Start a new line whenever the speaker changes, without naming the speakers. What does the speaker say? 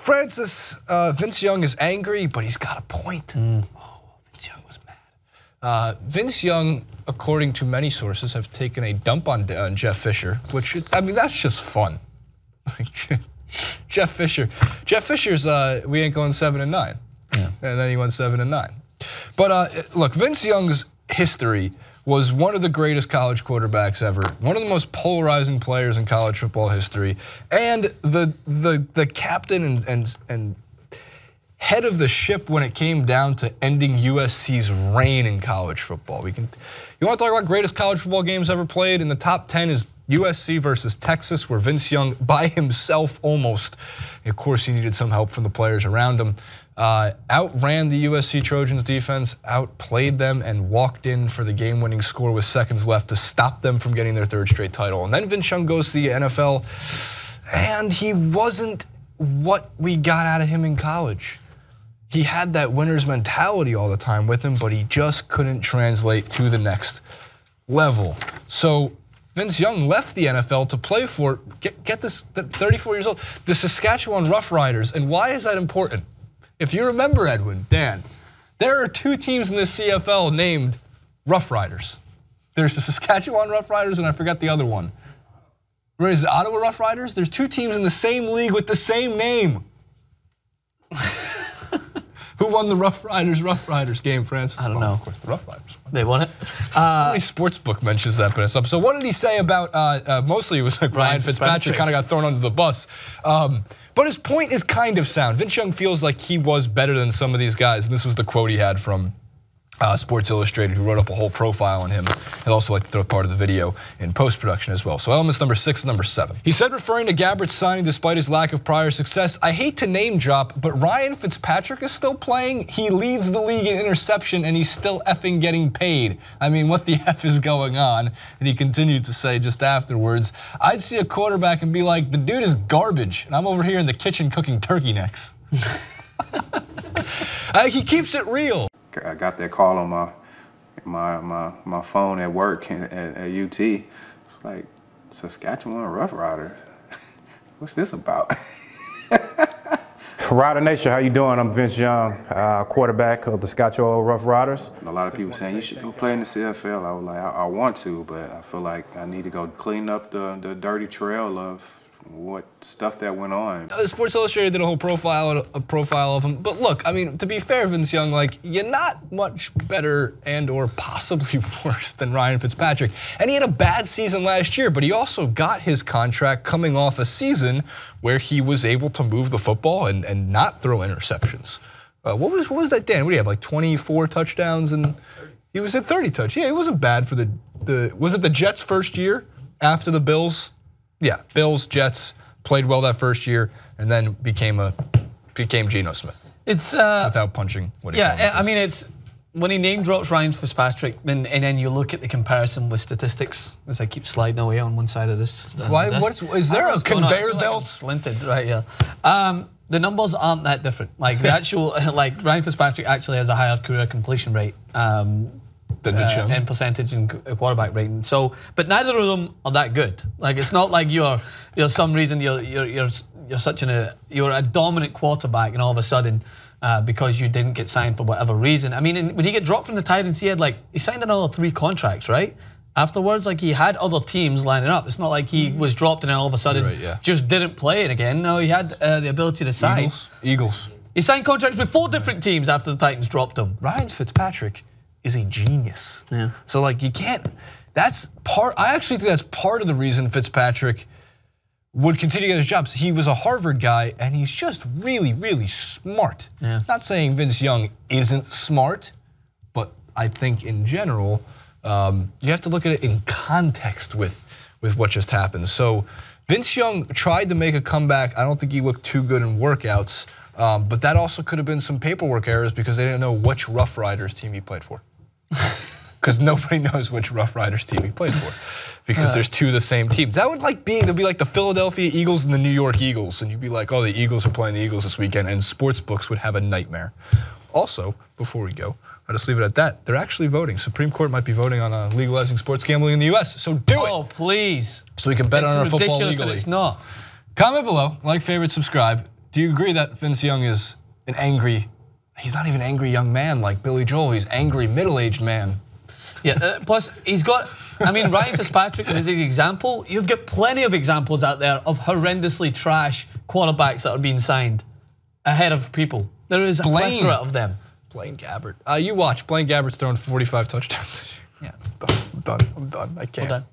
Francis, Vince Young is angry, but he's got a point. Oh, Vince Young was mad. Vince Young, according to many sources, have taken a dump on Jeff Fisher, which, I mean, that's just fun. Jeff Fisher's, we ain't going 7-9. Yeah. And then he went 7-9. But look, Vince Young's history was one of the greatest college quarterbacks ever, one of the most polarizing players in college football history, and the captain and head of the ship when it came down to ending USC's reign in college football. You want to talk about greatest college football games ever played? In the top 10 is USC versus Texas, where Vince Young, by himself almost, of course he needed some help from the players around him, outran the USC Trojans defense, outplayed them, and walked in for the game-winning score with seconds left to stop them from getting their third straight title. And then Vince Young goes to the NFL, and he wasn't what we got out of him in college. He had that winner's mentality all the time with him, but he just couldn't translate to the next level. So Vince Young left the NFL to play for, get this, 34 years old, the Saskatchewan Roughriders. And why is that important? If you remember, Edwin, Dan, there are 2 teams in the CFL named Roughriders. There's the Saskatchewan Roughriders, and I forget the other one. Where is it, Ottawa Roughriders? There's 2 teams in the same league with the same name. Who won the Roughriders game, Francis?
I don't know.
Of course, the Roughriders won.
They won it?
Only sportsbook mentions that in this episode. What did he say about, mostly it was like Ryan Fitzpatrick kind of got thrown under the bus. But his point is kind of sound. Vince Young feels like he was better than some of these guys. And this was the quote he had from Sports Illustrated, who wrote up a whole profile on him. I'd also like to throw part of the video in post-production as well. So elements number 6 and number 7. He said, referring to Gabbert's signing despite his lack of prior success, I hate to name drop, but Ryan Fitzpatrick is still playing. He leads the league in interception and he's still effing getting paid. I mean, what the F is going on? And he continued to say just afterwards, I'd see a quarterback and be like, the dude is garbage. And I'm over here in the kitchen cooking turkey necks. He keeps it real.
I got that call on my phone at work at UT. It's like, Saskatchewan Roughriders. What's this about?
Rider Nation, how you doing? I'm Vince Young, quarterback of the Saskatchewan Roughriders.
A lot of people saying you should go play in the CFL. I was like, I want to, but I feel like I need to go clean up the dirty trail of what stuff that went on.
Sports Illustrated did a whole profile of him. But look, I mean, to be fair, Vince Young, like, you're not much better and or possibly worse than Ryan Fitzpatrick. And he had a bad season last year, but he also got his contract coming off a season where he was able to move the football and not throw interceptions. What was that, Dan? What do you have, like 24 touchdowns? And he was at 30 touchdowns. Yeah, it wasn't bad for was it the Jets' first year after the Bills? Yeah, Bills, Jets, played well that first year, and then became Geno Smith.
It's
without punching.
Yeah, I mean, it's when he name drops Ryan Fitzpatrick, and then you look at the comparison with statistics as I keep sliding away on one side of this.
Why? Is there a conveyor belt?
Slinted, right? Yeah. The numbers aren't that different. Like the actual, like Ryan Fitzpatrick actually has a higher career completion rate. And percentage and quarterback rating. So, but neither of them are that good. Like it's not like you're some reason you're a dominant quarterback and all of a sudden because you didn't get signed for whatever reason. I mean, when he get dropped from the Titans, he signed another 3 contracts, right? Afterwards, like he had other teams lining up. It's not like he was dropped and then all of a sudden just didn't play it again. No, he had the ability to sign.
Eagles.
He signed contracts with 4 different teams after the Titans dropped him.
Ryan Fitzpatrick is a genius. Yeah. So like you can't, I actually think that's part of the reason Fitzpatrick would continue to get his jobs. He was a Harvard guy and he's just really, really smart. Yeah. Not saying Vince Young isn't smart, but I think in general, you have to look at it in context with what just happened. So Vince Young tried to make a comeback. I don't think he looked too good in workouts, but that also could have been some paperwork errors because they didn't know which Roughriders team he played for. Because nobody knows which Roughriders team he played for, because there's 2 of the same teams. That would there'd be like the Philadelphia Eagles and the New York Eagles, and you'd be like, oh, the Eagles are playing the Eagles this weekend, and sports books would have a nightmare. Also, before we go, I'll just leave it at that. They're actually voting. Supreme Court might be voting on legalizing sports gambling in the US, so do it.
Oh, please.
So we can bet on our football legally.
It's not.
Comment below, like, favorite, subscribe. do you agree that Vince Young is an angry, he's not even an angry young man like Billy Joel, he's angry middle-aged man.
Yeah, plus he's got, I mean, Ryan Fitzpatrick is the example. You've got plenty of examples out there of horrendously trash quarterbacks that are being signed ahead of people. There is a plethora of them.
Blaine Gabbert. You watch, Blaine Gabbert's throwing 45 touchdowns.
Yeah.
I'm done. I can't.